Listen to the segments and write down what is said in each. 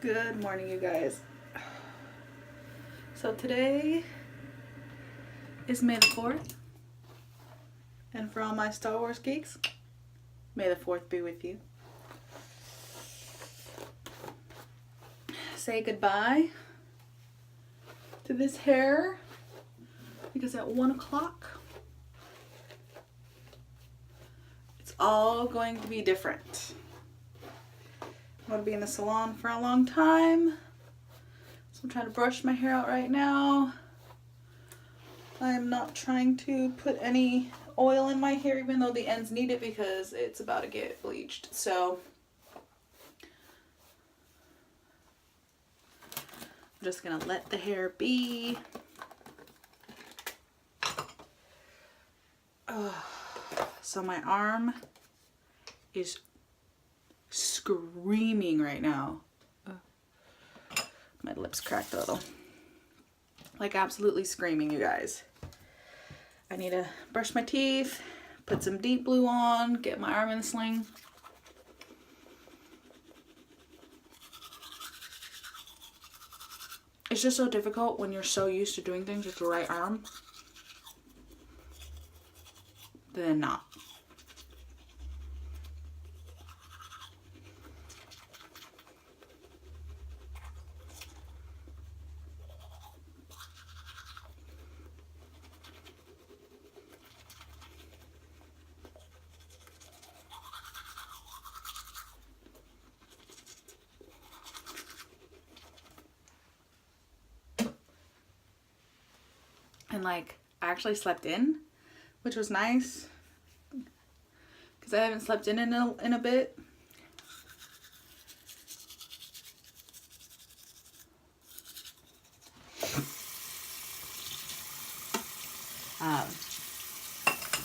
Good morning, you guys. So today is May the 4th, and for all my Star Wars geeks, May the 4th be with you. Say goodbye to this hair because at 1 o'clock it's all going to be different. I'm going to be in the salon for a long time, so I'm trying to brush my hair out right now. I am not trying to put any oil in my hair, even though the ends need it because it's about to get bleached. So I'm just gonna let the hair be. So my arm is screaming right now. My lips cracked a little. Like absolutely screaming, you guys. I need to brush my teeth, put some Deep Blue on, get my arm in the sling. It's just so difficult when you're so used to doing things with your right arm than not. And like, I actually slept in, which was nice because I haven't slept in a bit.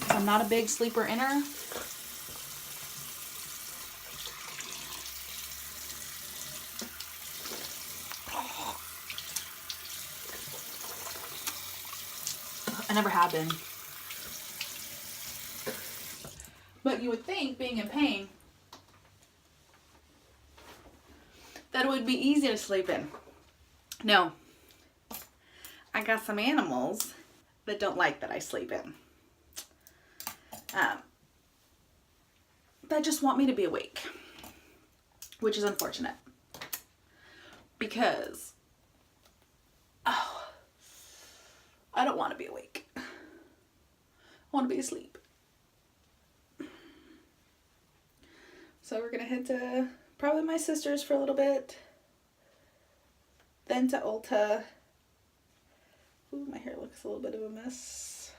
I'm not a big sleeper inner. I never have been. But you would think, being in pain, that it would be easy to sleep in. No. I got some animals that don't like that I sleep in. That just want me to be awake. Which is unfortunate. Because, I don't want to be awake. I want to be asleep. So we're going to head to probably my sister's for a little bit. Then to Ulta. Ooh, my hair looks a little bit of a mess.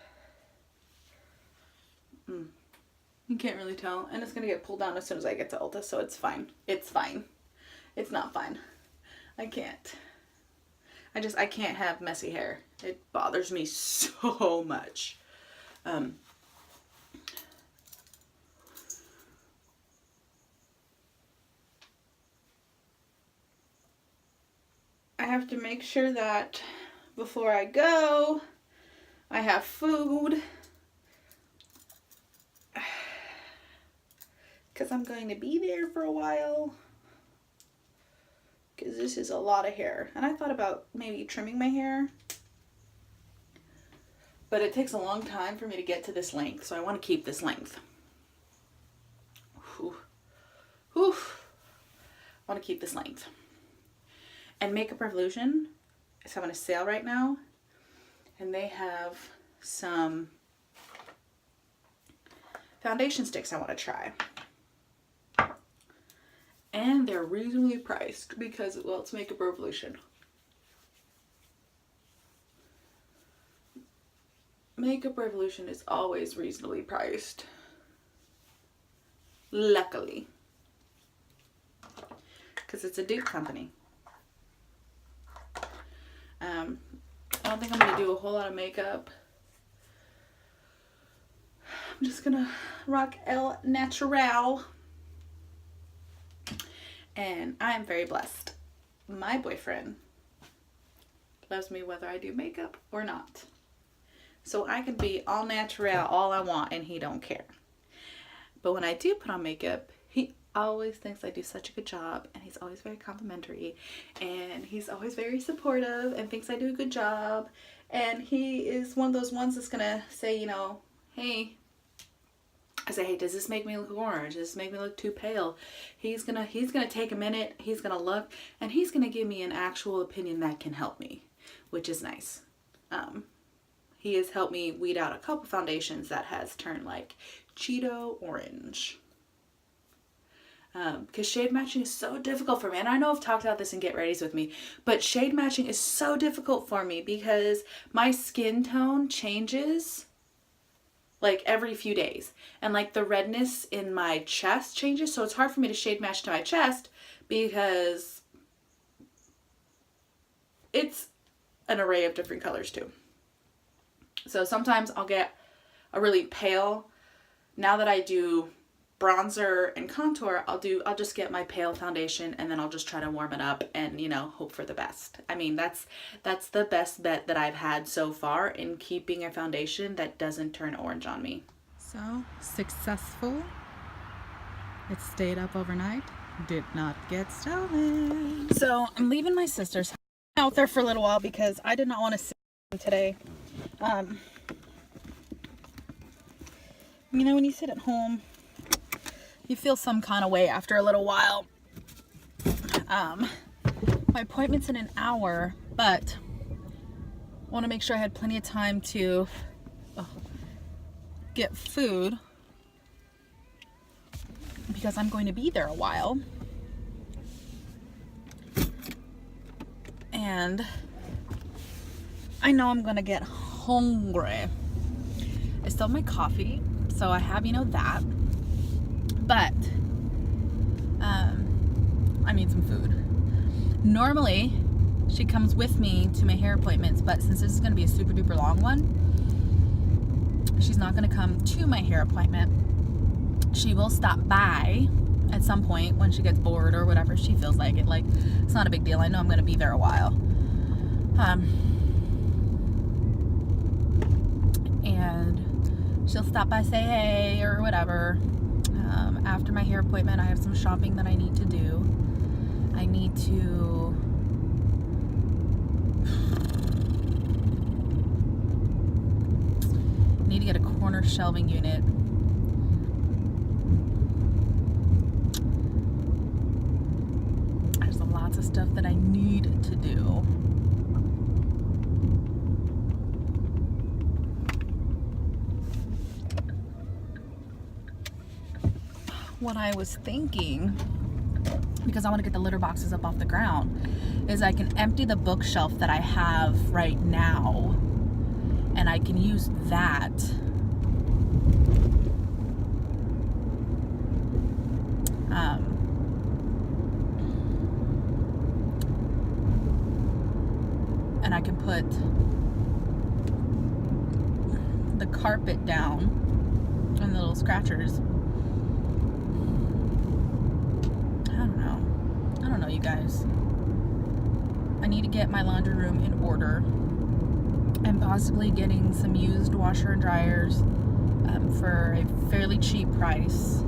You can't really tell. And it's going to get pulled down as soon as I get to Ulta, so it's fine. It's fine. It's not fine. I can't. I can't have messy hair. It bothers me so much. I have to make sure that before I go, I have food. Because I'm going to be there for a while. Because this is a lot of hair. And I thought about maybe trimming my hair. But it takes a long time for me to get to this length. So I want to keep this length. Whew. Whew. I want to keep this length. And Makeup Revolution is having a sale right now. And they have some foundation sticks I want to try. And they're reasonably priced because, well, it's Makeup Revolution. Makeup Revolution is always reasonably priced. Luckily. Because it's a dupe company. I don't think I'm going to do a whole lot of makeup. I'm just going to rock El Natural. And I am very blessed. My boyfriend loves me whether I do makeup or not. So I can be all natural all I want and he don't care. But when I do put on makeup, he always thinks I do such a good job, and he's always very complimentary, and he's always very supportive and thinks I do a good job. And he is one of those ones that's gonna say, you know, hey, I say, hey, does this make me look orange? Does this make me look too pale? He's gonna take a minute, he's gonna look, and he's gonna give me an actual opinion that can help me, which is nice. He has helped me weed out a couple foundations that has turned like Cheeto orange. Because shade matching is so difficult for me. And I know I've talked about this in Get Ready's with me, but shade matching is so difficult for me because my skin tone changes like every few days. And like the redness in my chest changes. So it's hard for me to shade match to my chest because it's an array of different colors too. So sometimes I'll get a really pale. Now that I do bronzer and contour, I'll just get my pale foundation and then I'll just try to warm it up and, you know, hope for the best. I mean, that's the best bet that I've had so far in keeping a foundation that doesn't turn orange on me. So successful. It stayed up overnight. Did not get stolen. So I'm leaving my sister's house out there for a little while because I did not want to sit today. You know, when you sit at home, you feel some kind of way after a little while. My appointment's in an hour, but I want to make sure I had plenty of time to get food because I'm going to be there a while. And I know I'm going to get hungry. I still have my coffee, so I have, you know, that. But I need some food. Normally, she comes with me to my hair appointments, but since this is going to be a super duper long one, she's not going to come to my hair appointment. She will stop by at some point when she gets bored or whatever she feels like it. Like, it's not a big deal. I know I'm going to be there a while. And she'll stop by, say hey or whatever. After my hair appointment, I have some shopping that I need to do. I need to get a corner shelving unit. There's lots of stuff that I need to do. What I was thinking, because I want to get the litter boxes up off the ground, is I can empty the bookshelf that I have right now and I can use that and I can put the carpet down and the little scratchers. I don't know, you guys. I need to get my laundry room in order and possibly getting some used washer and dryers for a fairly cheap price.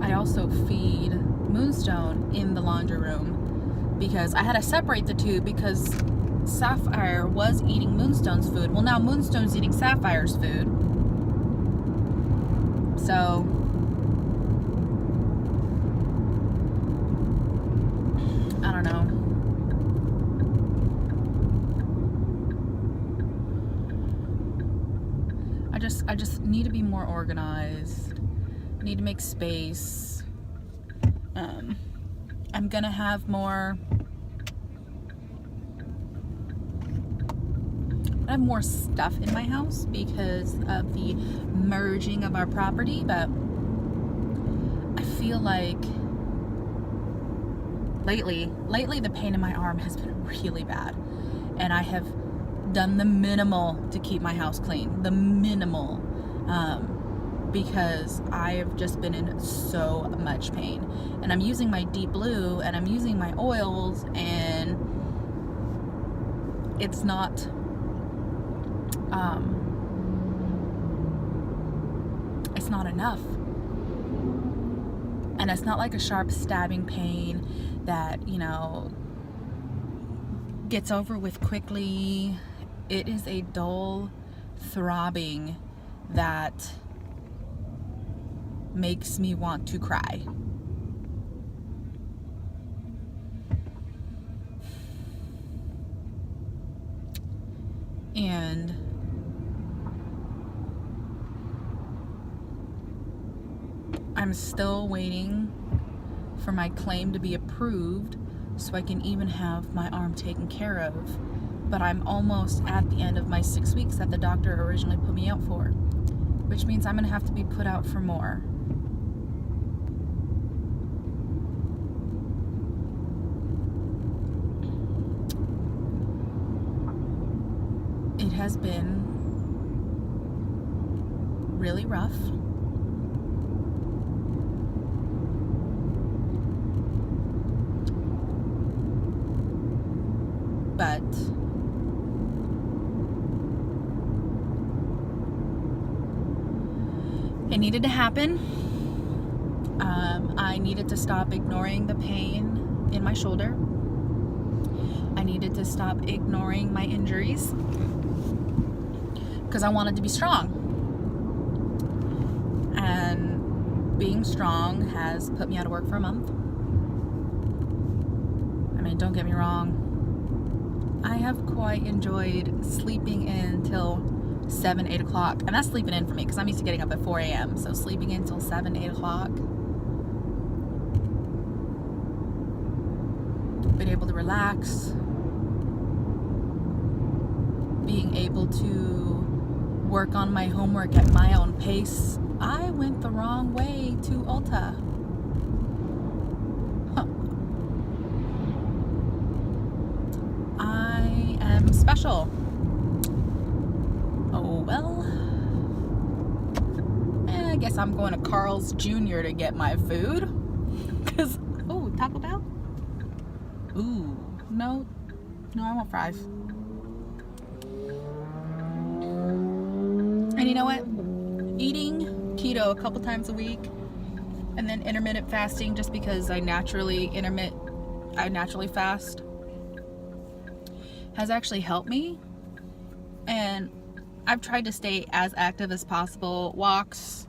I also feed Moonstone in the laundry room because I had to separate the two because Sapphire was eating Moonstone's food. Well, now Moonstone's eating Sapphire's food. So I don't know. I just need to be more organized. I need to make space. I'm gonna have more. I have more stuff in my house because of the merging of our property, but I feel like lately the pain in my arm has been really bad, and I have done the minimal to keep my house clean, the minimal, because I have just been in so much pain. And I'm using my Deep Blue and I'm using my oils, and it's not enough. And it's not like a sharp stabbing pain that, you know, gets over with quickly. It is a dull throbbing that makes me want to cry. And I'm still waiting for my claim to be approved so I can even have my arm taken care of. But I'm almost at the end of my 6 weeks that the doctor originally put me out for, which means I'm gonna have to be put out for more. It has been really rough. But it needed to happen. I needed to stop ignoring the pain in my shoulder. I needed to stop ignoring my injuries because I wanted to be strong. And being strong has put me out of work for a month. I mean, don't get me wrong. I have quite enjoyed sleeping in till 7, 8 o'clock. And that's sleeping in for me because I'm used to getting up at 4 a.m. So sleeping in till 7, 8 o'clock. Been able to relax. Being able to work on my homework at my own pace. I went the wrong way to Ulta. I am special. Oh well. I guess I'm going to Carl's Jr. to get my food. Cause Taco Bell? Ooh, no, I want fries. And you know what? Eating keto a couple times a week and then intermittent fasting just because I naturally fast has actually helped me. And I've tried to stay as active as possible. Walks,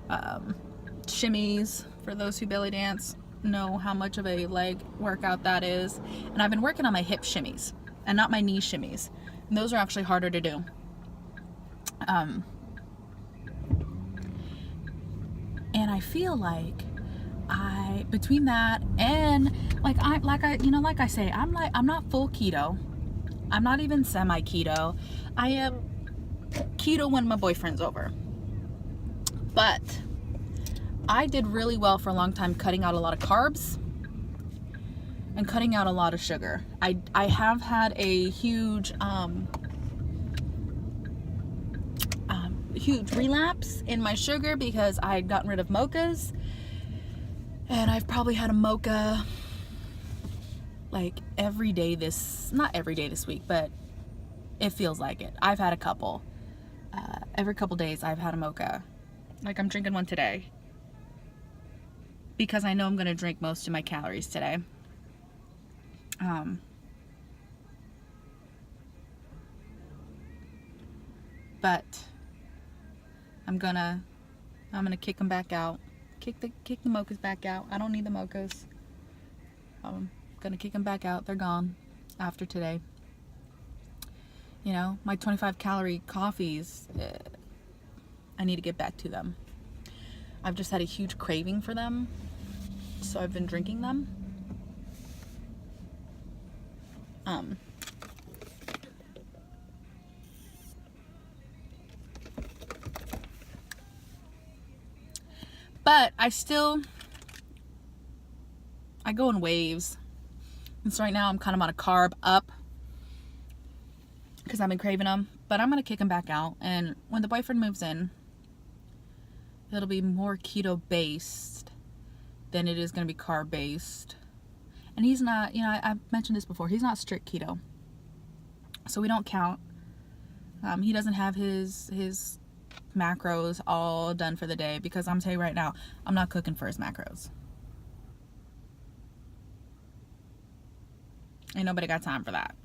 shimmies, for those who belly dance know how much of a leg workout that is. And I've been working on my hip shimmies and not my knee shimmies. And those are actually harder to do. And I feel like between that and like I say, I'm not full keto. I'm not even semi keto. I am keto when my boyfriend's over. But I did really well for a long time cutting out a lot of carbs and cutting out a lot of sugar. I have had a huge relapse in my sugar because I had gotten rid of mochas, and I've probably had a mocha like not every day this week, but it feels like it. I've had a couple. Every couple days I've had a mocha. Like I'm drinking one today because I know I'm going to drink most of my calories today. But I'm gonna kick them back out. Kick the mochas back out. I don't need the mochas. I'm gonna kick them back out. They're gone after today. You know, my 25 calorie coffees, I need to get back to them. I've just had a huge craving for them, so I've been drinking them. But I go in waves. And so right now I'm kind of on a carb up because because I've been craving them. But I'm going to kick them back out. And when the boyfriend moves in, it'll be more keto based than it is going to be carb based. And he's not, you know, I've mentioned this before, he's not strict keto. So we don't count. He doesn't have his macros all done for the day, because I'm telling you right now, I'm not cooking for his macros. Ain't nobody got time for that.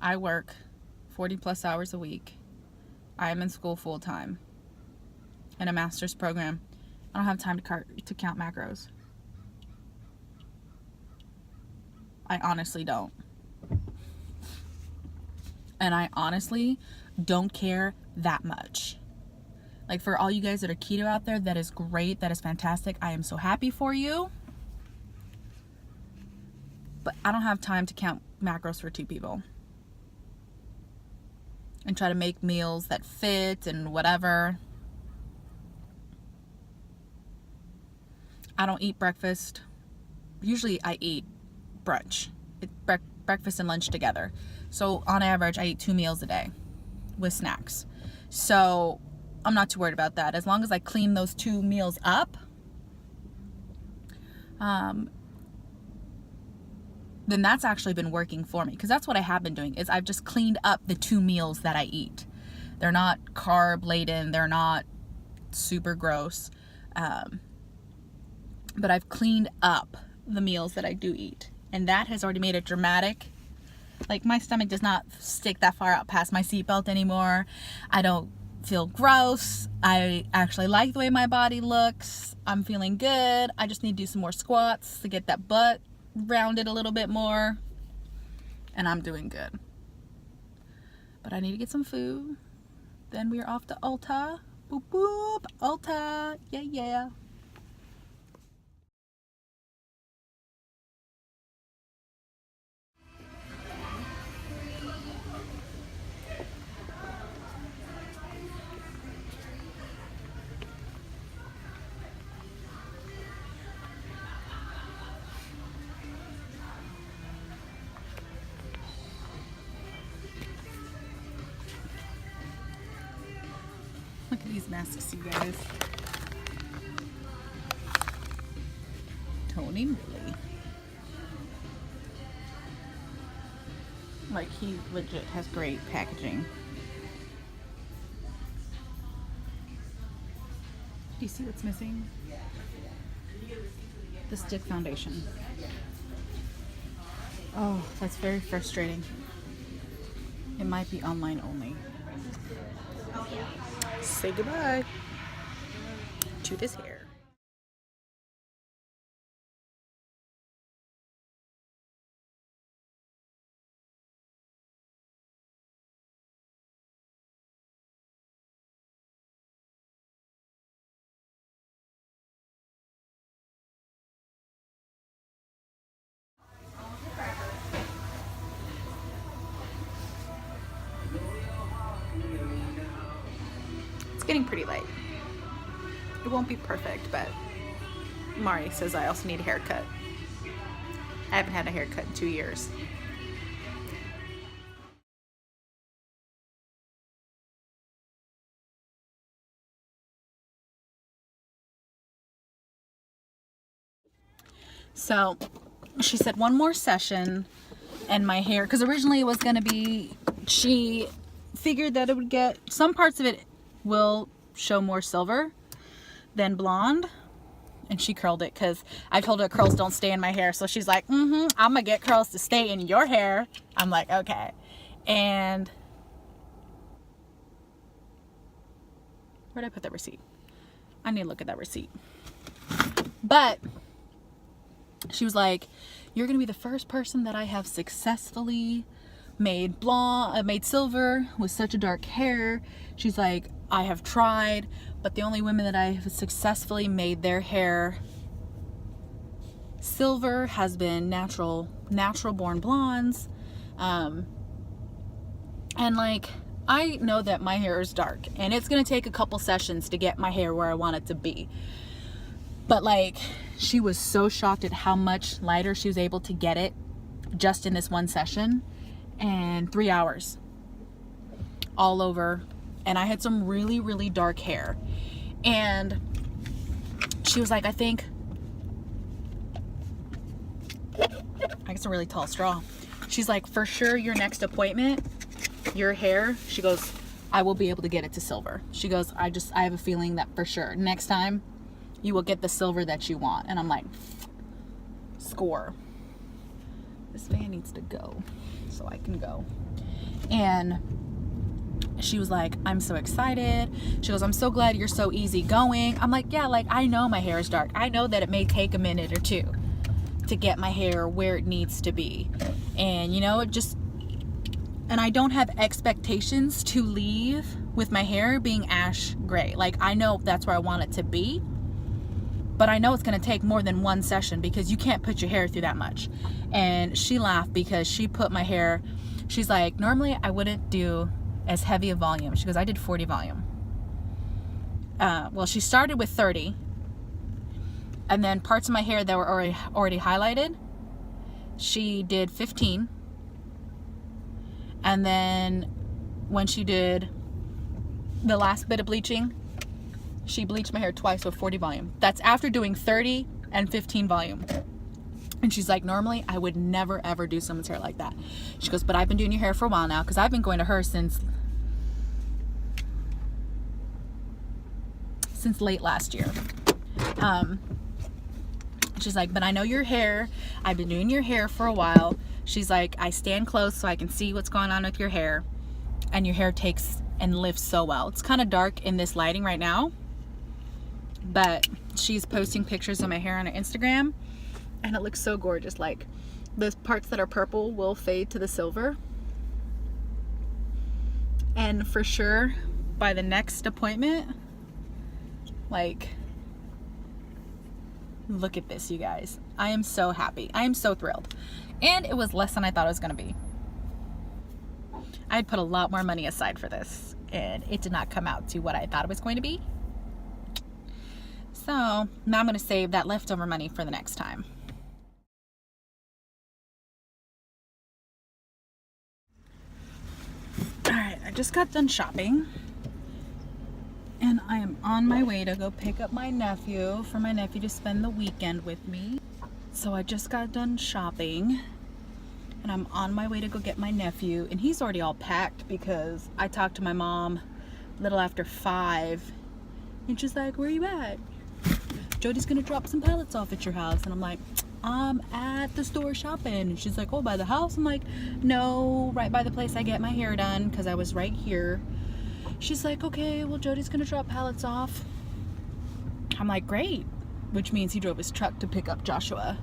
I work 40 plus hours a week. I am in school full time in a master's program. I don't have time to count macros. I honestly don't. And I honestly don't care that much. Like, for all you guys that are keto out there, that is great. That is fantastic. I am so happy for you. But I don't have time to count macros for 2 people. And try to make meals that fit and whatever. I don't eat breakfast. Usually I eat brunch. Breakfast and lunch together. So on average, I eat 2 meals a day with snacks. So I'm not too worried about that. As long as I clean those 2 meals up, then that's actually been working for me. Because that's what I have been doing, is I've just cleaned up the 2 meals that I eat. They're not carb laden. They're not super gross. But I've cleaned up the meals that I do eat. And that has already made it dramatic. Like, my stomach does not stick that far out past my seatbelt anymore. I don't feel gross. I actually like the way my body looks. I'm feeling good. I just need to do some more squats to get that butt rounded a little bit more. And I'm doing good. But I need to get some food. Then we are off to Ulta. Boop boop. Ulta. Yeah, yeah. Look at these masks, you guys. Tony Moly. Like, he legit has great packaging. Do you see what's missing? The stick foundation. Oh, that's very frustrating. It might be online only. Say goodbye to this hair. It's getting pretty late. It won't be perfect, but Mari says I also need a haircut. I haven't had a haircut in 2 years. So she said one more session and my hair, because originally it was going to be, she figured that it would get, some parts of it will show more silver than blonde, and she curled it because I told her curls don't stay in my hair. So she's like, I'm gonna get curls to stay in your hair. I'm like, okay. And where'd I put that receipt? I need to look at that receipt. But she was like, you're gonna be the first person that I have successfully made blonde, made silver with such a dark hair. She's like, I have tried, but the only women that I have successfully made their hair silver has been natural born blondes. And like, I know that my hair is dark and it's gonna take a couple sessions to get my hair where I want it to be. But like, she was so shocked at how much lighter she was able to get it just in this one session. and 3 hours all over. And I had some really, really dark hair. And she was like, I think a really tall straw. She's like, for sure, your next appointment, your hair, she goes, I will be able to get it to silver. She goes, I have a feeling that for sure next time you will get the silver that you want. And I'm like, score. This fan needs to go so I can go. And she was like, I'm so excited. She goes, I'm so glad you're so easygoing. I'm like, yeah, like I know my hair is dark. I know that it may take a minute or two to get my hair where it needs to be. And you know, and I don't have expectations to leave with my hair being ash gray. Like I know that's where I want it to be, but I know it's going to take more than one session because you can't put your hair through that much. And she laughed because she put my hair, she's like, normally I wouldn't do as heavy a volume. She goes, I did 40 volume. Well, she started with 30, and then parts of my hair that were already highlighted, she did 15. And then when she did the last bit of bleaching, she bleached my hair twice with 40 volume. That's after doing 30 and 15 volume. And she's like, normally I would never ever do someone's hair like that. She goes, but I've been doing your hair for a while now because I've been going to her since late last year. She's like, but I know your hair. I've been doing your hair for a while. She's like, I stand close so I can see what's going on with your hair. And your hair takes and lifts so well. It's kind of dark in this lighting right now, but she's posting pictures of my hair on her Instagram and it looks so gorgeous. Like the parts that are purple will fade to the silver. And for sure by the next appointment, like, look at this, you guys. I am so happy. I am so thrilled. And it was less than I thought it was going to be. I had put a lot more money aside for this, and it did not come out to what I thought it was going to be. So now I'm going to save that leftover money for the next time. Alright, I just got done shopping. And I am on my way to go pick up my nephew, for my nephew to spend the weekend with me. So I just got done shopping and I'm on my way to go get my nephew, and he's already all packed because I talked to my mom a little after 5 and she's like, where are you at? Jody's gonna drop some pallets off at your house. And I'm like, I'm at the store shopping. And she's like, oh, by the house? I'm like, no, right by the place I get my hair done, because I was right here. She's like, okay, well, Jody's gonna drop pallets off. I'm like, great. Which means he drove his truck to pick up Joshua.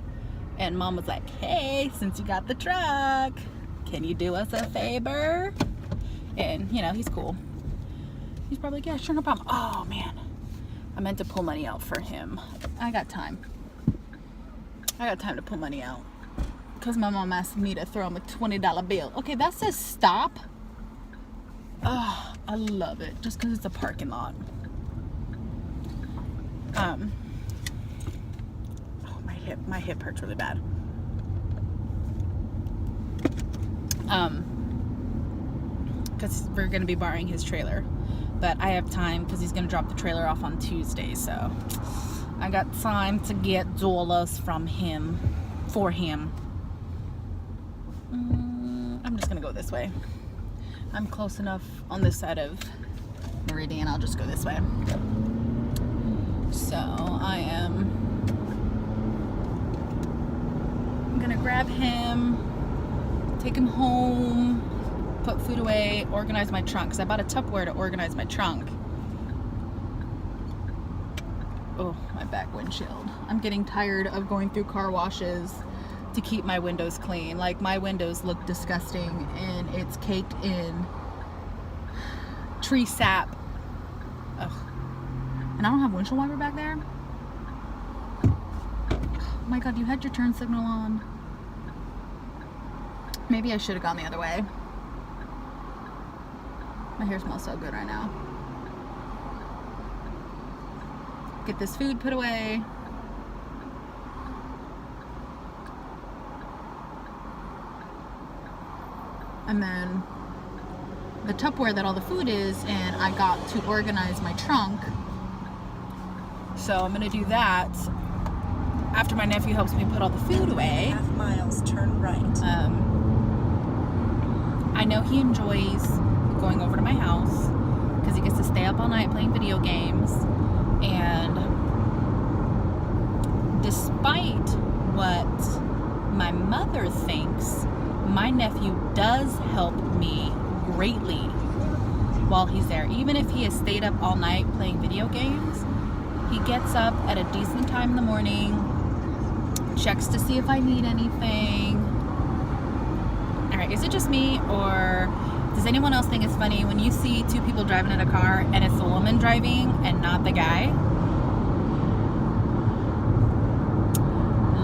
And Mom was like, hey, since you got the truck, can you do us a favor? And, you know, he's cool. He's probably like, yeah, sure, no problem. Oh, man. I meant to pull money out for him. I got time. I got time to pull money out. Because my mom asked me to throw him a $20 bill. Okay, that says stop. Oh, I love it. Just because it's a parking lot. Oh, my hip hurts really bad. Because we're going to be borrowing his trailer. But I have time because he's going to drop the trailer off on Tuesday. So I got time to get dollars from him, for him. I'm just going to go this way. I'm close enough on this side of Meridian. I'll just go this way. So I'm gonna grab him, take him home, put food away, organize my trunk, because I bought a Tupperware to organize my trunk. Oh, my back windshield. I'm getting tired of going through car washes to keep my windows clean. Like, my windows look disgusting and it's caked in tree sap. Ugh. And I don't have windshield wiper back there. Oh my god, you had your turn signal on. Maybe I should have gone the other way. My hair smells so good right now. Get this food put away. and then the Tupperware that all the food is, and I got to organize my trunk. So I'm gonna do that after my nephew helps me put all the food away. 1.5 miles, turn right. I know he enjoys going over to my house because he gets to stay up all night playing video games, and despite what my mother thinks, my nephew does help me greatly while he's there. Even if he has stayed up all night playing video games, he gets up at a decent time in the morning, checks to see if I need anything. Alright, is it just me, or does anyone else think it's funny when you see two people driving in a car and it's the woman driving and not the guy?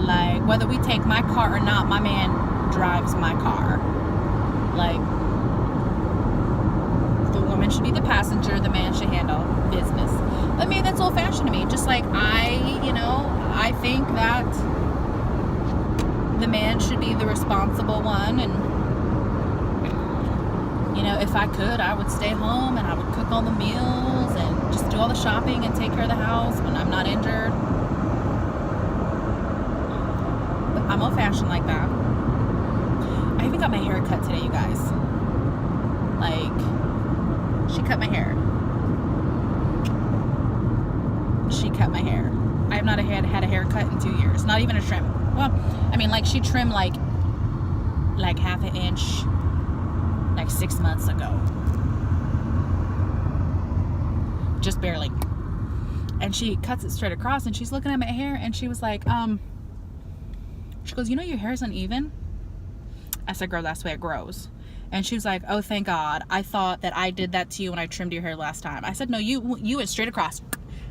Like, whether we take my car or not, my man drives my car. Like, the woman should be the passenger, the man should handle business. I mean, that's old-fashioned to me. Just like I think that the man should be the responsible one, and if I could, I would stay home and I would cook all the meals and just do all the shopping and take care of the house when I'm not injured. But I'm old-fashioned like that. I even got my hair cut today, you guys. Like, she cut my hair. She cut my hair. I have not had a haircut in 2 years. Not even a trim. Well, I mean, like, she trimmed like half an inch like 6 months ago. Just barely. And she cuts it straight across, and she's looking at my hair, and she was like, she goes, your hair is uneven? I said, girl, that's the way it grows. And she was like, oh, thank God. I thought that I did that to you when I trimmed your hair last time. I said, no, you went straight across.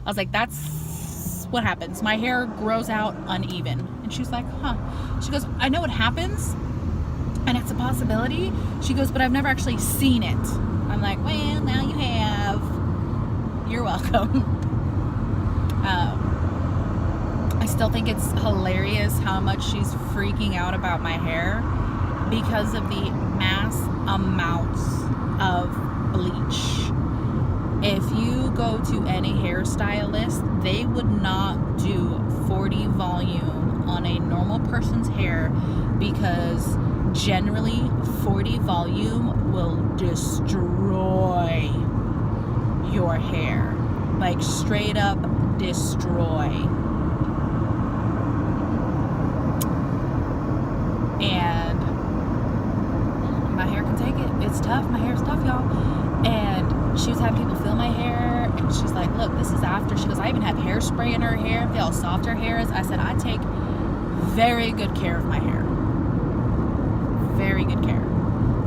I was like, that's what happens. My hair grows out uneven. And she was like, huh. She goes, I know it happens, and it's a possibility. She goes, but I've never actually seen it. I'm like, well, now you have. You're welcome. I still think it's hilarious how much she's freaking out about my hair because of the mass amounts of bleach. If you go to any hairstylist, they would not do 40 volume on a normal person's hair, because generally 40 volume will destroy your hair. Like, straight up destroy. And my hair can take it. It's tough. My hair's tough, y'all. And she was having people feel my hair, and she's like, look, this is after. She goes, I even have hairspray in her hair. Feel how soft her hair is. I said, I take very good care of my hair. Very good care.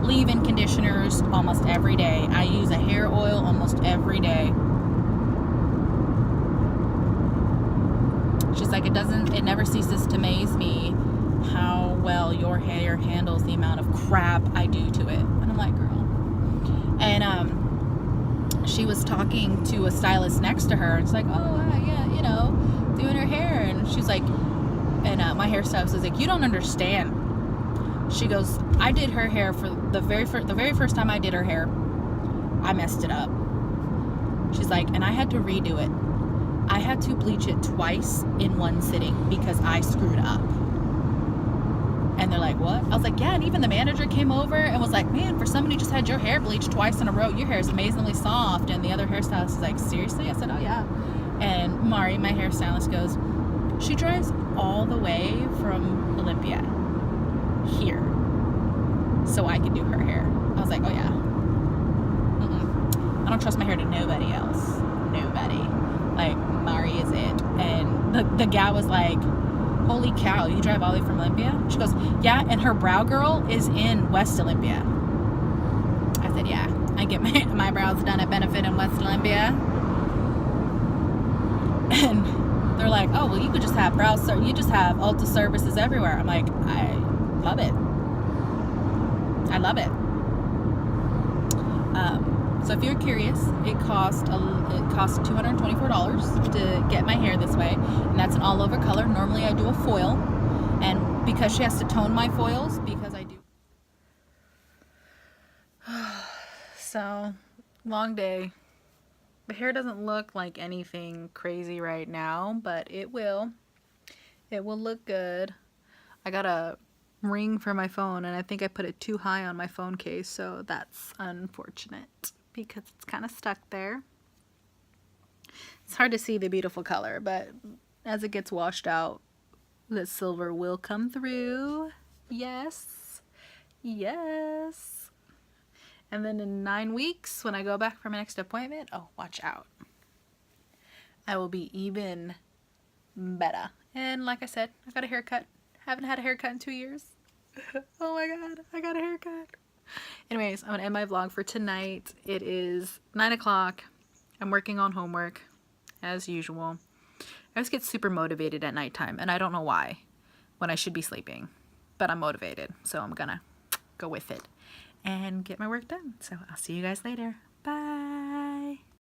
Leave-in conditioners almost every day. I use a hair oil almost every day. She's like, it never ceases to amaze me how well your hair handles the amount of crap I do to it. And I'm like, girl. And she was talking to a stylist next to her. It's like, oh, yeah, doing her hair. And she's like, and my hairstylist was like, you don't understand. She goes, I did her hair for the very first time I did her hair, I messed it up. She's like, and I had to redo it. I had to bleach it twice in one sitting because I screwed up. And they're like, what? I was like, yeah. And even the manager came over and was like, man, for somebody who just had your hair bleached twice in a row, your hair is amazingly soft. And the other hairstylist was like, seriously? I said, oh yeah. And Mari, my hairstylist, goes, she drives all the way from Olympia here so I could do her hair. I was like, oh yeah. I don't trust my hair to nobody else. Nobody. Like, Mari is it. And the gal was like, holy cow, you drive all the way from Olympia? She goes, yeah, and her brow girl is in West Olympia. I said, yeah, I get my brows done at Benefit in West Olympia. And they're like, oh, well, you could just have you just have Ulta services everywhere. I'm like, I love it. I love it. So if you're curious, it cost $224 to get my hair this way, and that's an all over color. Normally I do a foil, and because she has to tone my foils, because I do. So, long day. The hair doesn't look like anything crazy right now, but it will. It will look good. I got a ring for my phone and I think I put it too high on my phone case, so that's unfortunate because it's kind of stuck there. It's hard to see the beautiful color, but as it gets washed out, the silver will come through. Yes. Yes. And then in 9 weeks, when I go back for my next appointment, oh, watch out. I will be even better. And like I said, I got a haircut. Haven't had a haircut in 2 years. Oh my god, I got a haircut. Anyways, I'm gonna end my vlog for tonight. It is 9 o'clock. I'm working on homework, as usual. I always get super motivated at nighttime, and I don't know why, when I should be sleeping. But I'm motivated, so I'm gonna go with it and get my work done. So I'll see you guys later.